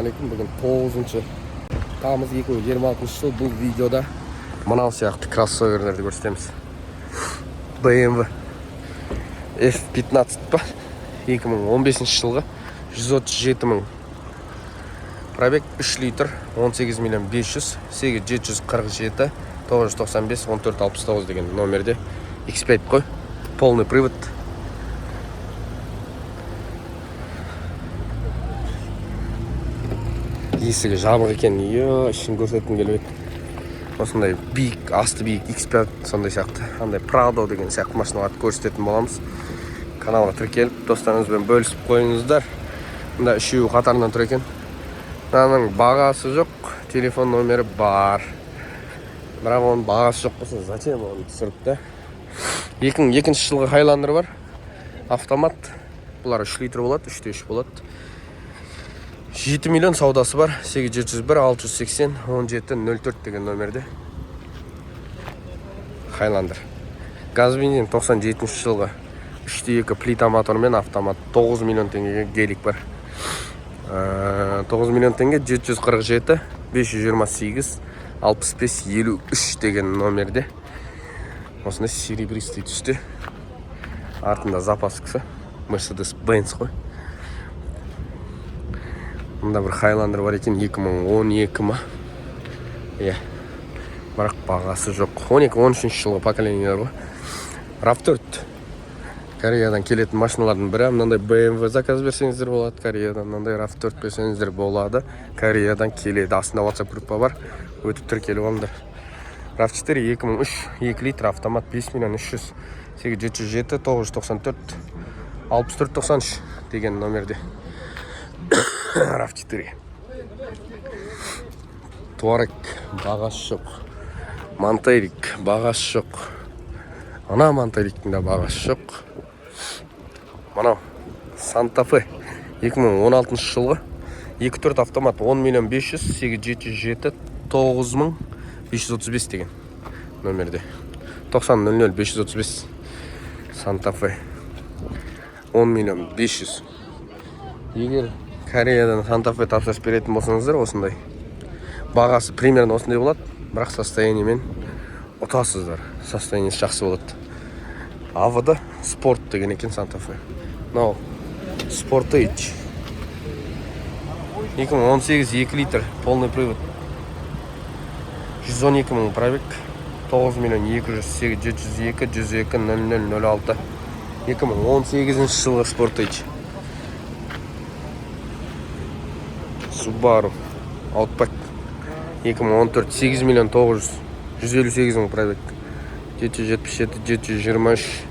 Ассалаумағалейкум. Бүгін 9 тамыз 2026 жыл. Бұл видеода мынау сияқты кроссоверлерді көрсетеміз. BMW F15 па? 2015 жылғы 137 мың. Пробег 3 литр, 18 миллион 500, 747, 995, 1469 деген номерде. X5 қой, полный привод. Есігі жабық екен, ішін көрсеткім келіп еді. Осындай биік, асты биік X5 сондай сияқты. Андай Prado деген сияқты машиналарды көрсететін боламыз. Каналға тіркеліп, достарыңызбен бөлісіп қойыңыздар. Мұнда үшеуі қатарынан тұр екен. Мынаның бағасы жоқ, телефон номері бар. Бірақ оның бағасы жоқ болса, зачем оны түсіріпті? 2002 жылғы Highlander бар. Автомат. Бұлар 3 литр болады, 3-3 болады. 7 миллион саудасы бар. 8701 680 1704 деген номерде. Highlander. Газ бензин 97 жылғы 3-2 плита мотормен автомат. 9 миллион теңгеге гелик бар. 9 миллион теңге 747 528 65 53 деген номерде. Осындай серебристый түсті. Артында запаскасы. Mercedes-Benz қой. Мұнда бір Highlander бар екен, 2012 ма? Бірақ бағасы жоқ. 12-13 жылғы поколениялар ғой. RAV4. Кореядан келетін машиналардың бірі. Мынандай BMW заказ берсеңіздер болады. Кореядан мынандай RAV4 берсеңіздер болады. Кореядан келеді. Астында WhatsApp группа бар. Өтіп тіркеліп алыңдар. RAV4 2003, 2 литр автомат 5 миллион 300, 707 994 6493 деген номерде. RAV4. Touareg бағасы жоқ. Monterey бағасы жоқ. Ана Monterey'дің да бағасы жоқ. Мынау Santa Fe 2016 жылғы 2-4 автомат 10 миллион 500 877 9535 деген номерде. 9000 535 Santa Fe 10 миллион 500. Егер Кореядан Santa Fe тапсырыс беретін болсаңыздар, осындай бағасы примерно осындай болады, бірақ состояниемен ұтасыздар. Состояниесі жақсы болады. АВД спорт деген екен Santa Fe. Мынау Sportage 2018 2 литр полный привод 112 мың пробег 9 миллион 200 702 102 0006 2018 жылғы Sportage. Subaru Outback 2014 8 миллион 900 158 мың пробег 777 723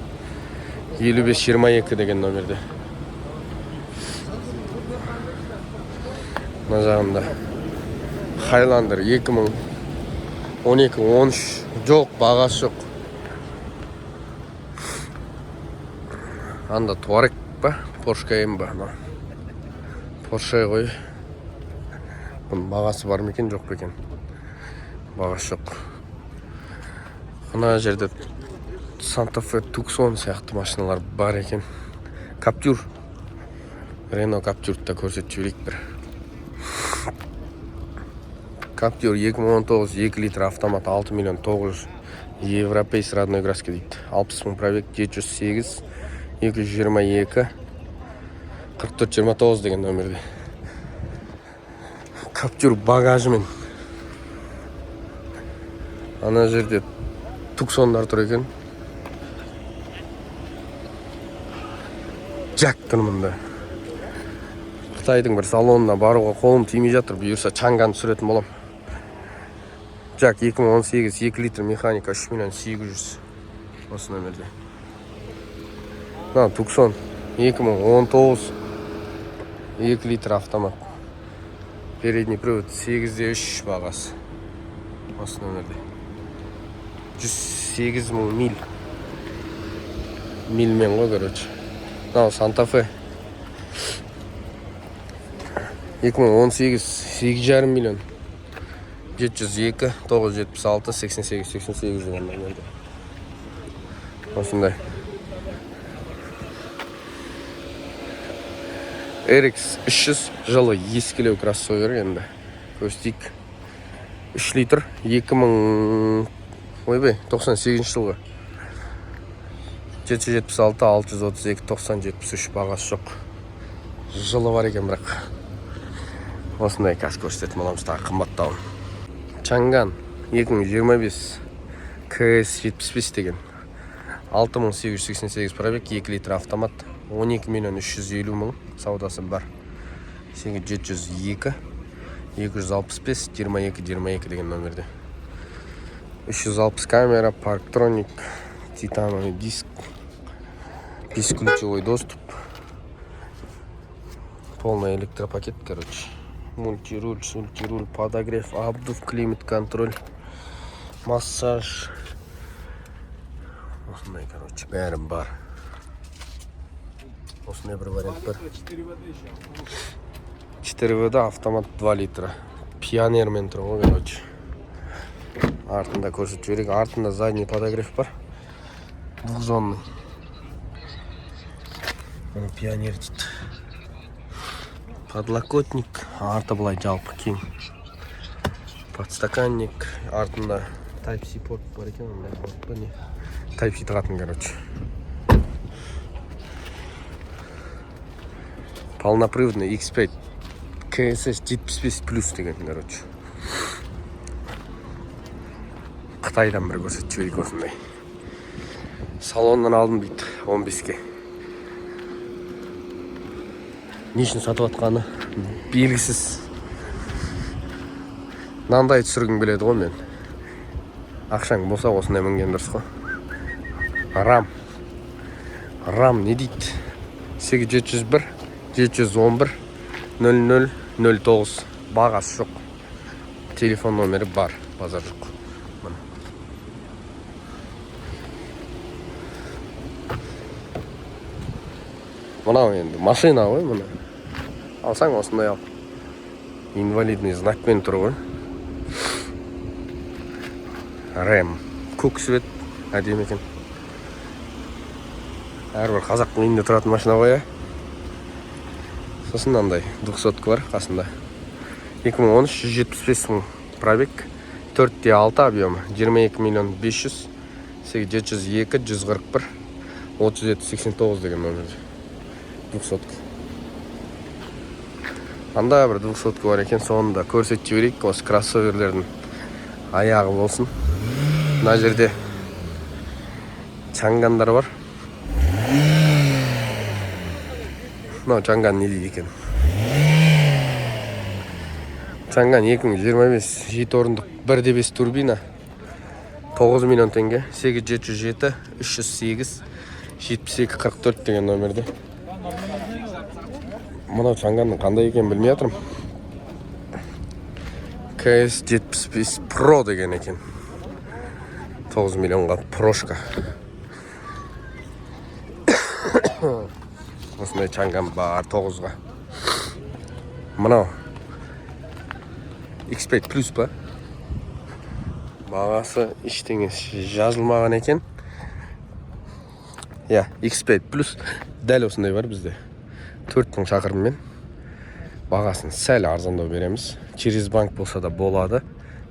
5522 деген номерде. Мына жағында Highlander 2012-13 жоқ, бағасы жоқ. Анда Touareg ба? Porsche Cayenne ба? Porsche ғой. Бұның бағасы бар ма екен, жоқ па екен? Бағасы жоқ. Мына жерде Santa Fe Tucson сияқты машиналар бар екен. Captur. Renault Captur'да көрсетіп жіберейік бір. Captur 2019 2 литр автомат 6 миллион 900 Европейс родной краски дейді. 60 мың пробег 708 222 4429 деген номерде. Captur багажымен. Ана жерде Tucson'дар тұр екен. Jack тұр. Қытайдың бір салонына баруға қолым тимей жатыр. Бұйырса Чанган түсіретін болам. Jack 2018 2 литр механика 3 миллион 800 осы номерде. Tucson 2019 2 литр автомат. Передний привод 8-3 бағасы. Осы номерде. 108 мың миль. Мильмен ғой, короче. Santa Fe 2018 8,5 миллион 702 976 88 деген номерде. Осындай. RX 300 жылы ескілеу кроссовер енді. Көстейік. 3 литр 98 жылғы. 776, 632, 90, 73 бағасы жоқ. Жылы бар екен бірақ. Осындай кәс көрсететін боламыз тағы қымбаттауын. Чанган 2025 KS75 деген. 6888 пробег, 2 литр автомат, 12 миллион 350 мың саудасы бар. 702, 265, 22 деген номерде. 360 камера, парктроник, титановый диск, бесключевой доступ, полный электропакет, короче. Мультируль, подогрев, обдув, климат-контроль, массаж. Осындай, короче, бәрім бар. Осындай бір вариант бар. 4WD автомат 2 литра. Пионермен тұр ғой, короче. Артында көрсетіп жіберейік. Артында задний подогрев бар. Двухзонный. Пионер дейді. Подлокотник. Арты былай жалпы кең. Подстаканник. Артында Type-C порт бар екен. Type-C тағатын, короче. Полноприводный X5 KSS 75 плюс деген, короче. Қытайдан бір көрсетіп жіберейік осындай. Салоннан алдым дейді 15-ке. Не үшін сатып атқаны белгісіз. Мынандай түсіргім келеді ғой мен. Ақшаң болса осындай мінген дұрыс қой. Рам не дейді? 8701 711 0009 бағасы жоқ. Телефон номері бар, базар жоқ. Мынау енді машина ғой, мұны. Алсаң осындай ал. Инвалидный знакпен тұр ғой. Рэм. Көк свет. Әдемі екен. Әрбір қазақтың үйінде тұратын машина ғой, Сосын андай 200 бар қасында. 2013 175 мың пробег. 4.6 объемы. 22 миллион 500. 702, 141, 37, 89 деген номерде. 200. Анда бір 200 бар екен, соңында көрсетіп жіберейік. Осы кроссоверлердің аяғы болсын. Мына жерде чангандар бар. Мынау чанган не дейді екен? Чанган 2025 7 орындық 1.5 турбина. 9 миллион теңге. 8707, 308, 7244 деген номерде. Мынау чанганның қандай екен білмей жатырмын. KS75 Pro деген екен. 9 миллионға прошка. Осындай чанган бар 9-ға. Мынау X5 плюс па? Бағасы ештеңе жазылмаған екен. X5 плюс дәл осындай бар бізде. 4000 шақырыммен. Бағасын сәл арзандау береміз. Через банк болса да болады.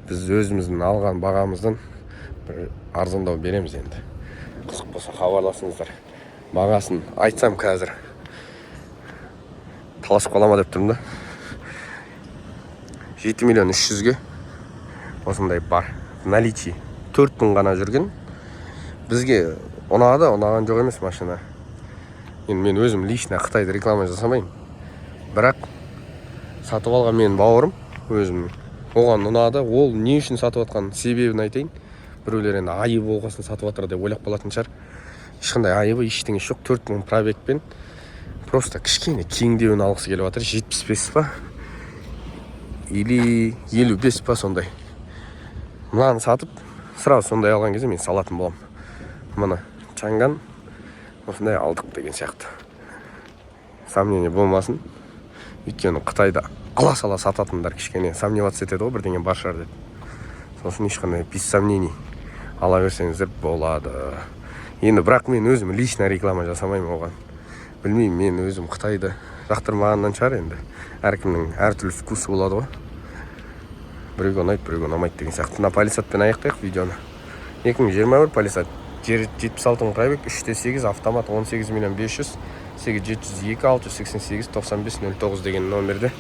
Біз өзіміздің алған бағамыздан бір арзандау береміз енді. Қызық болса хабарласыңыздар. Бағасын айтсам қазір таласып қалама деп тұрмын да. 7 миллион 300-ге осындай бар. Наличие 4000 ғана жүрген. Бізге ұнаған жоқ емес машина. Енді мен өзім лично Қытайды реклама жасамайын. Бірақ сатып алған менің бауырым өзім оған ұнады. Ол не үшін сатып атқан себебін айтайын. Біреулер енді айыбы болғасын сатып атыр деп ойлап қалатын шығар. Ешқандай айыбы ештеңе жоқ. 4000 пробегпен просто кішкене кеңдеуін алғысы келіп жатыр. 75 па? Или 55 па сондай. Мынаны сатып, сразу сондай алған кезде мен салатын болам. Мына чанган осындай алдық деген сияқты. Сомнение болмасын. Өйткені Қытайда ала-сала сататындар кішкене сомневаться етеді ғой, бірдеңе бар шығар деп. Сосын ешқандай без сомнений ала берсеңіздер болады. Енді бірақ мен өзім лично реклама жасамаймын оған. Білмеймін, мен өзім Қытайды жақтырмағаннан шығар енді. Әркімнің әртүрлі вкусы болады ғой. Біреуге ұнайды, біреуге ұнамайды деген сияқты. Мына полисадпен аяқтайық видеоны. 2021 полисад 76 Крайбек 3/8 автомат 18 миллион 500 8702 688 95 09 деген номерде.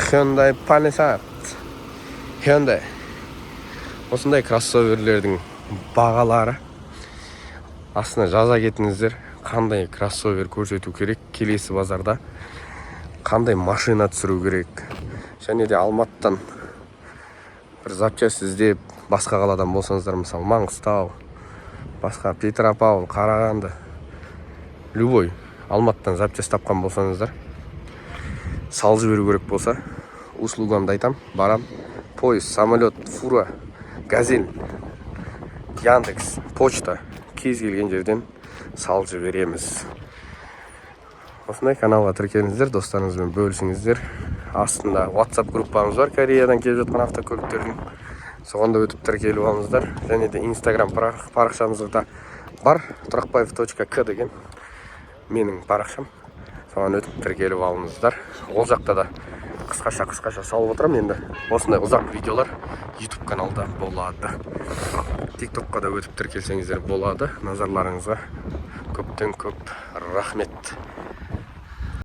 Hyundai Palisade. Hyundai. Осындай кроссоверлердің бағалары. Астына жаза кетіңіздер. Қандай кроссовер көрсету керек келесі базарда. Қандай машина түсіру керек. Және де Алматыдан бір запчасть іздеп басқа қаладан болсаңыздар, мысалы Маңғыстау, басқа Петропавл, Қарағанды, любой Алматыдан запчасть тапқан болсаңыздар, салып жіберу керек болса, услугамды айтам, барам. Поезд, самолет, фура, газель, Яндекс, почта, кез келген жерден салып жібереміз. Осындай каналға тіркеліңіздер, достарыңызбен бөлісіңіздер. Астында WhatsApp группамыз бар, Кореядан келіп жатқан автокөліктердің. Соған да өтіп тіркеліп алыңыздар. Және де Instagram парақшамызда бар, Тұрақбаев.к деген менің парақшам. Соған өтіп тіркеліп алыңыздар. Ол жақта да қысқаша салып отырам енді. Осындай ұзақ видеолар YouTube каналда болады. TikTokқа да өтіп тіркелсеңіздер болады. Назарларыңызға көптен көп рахмет.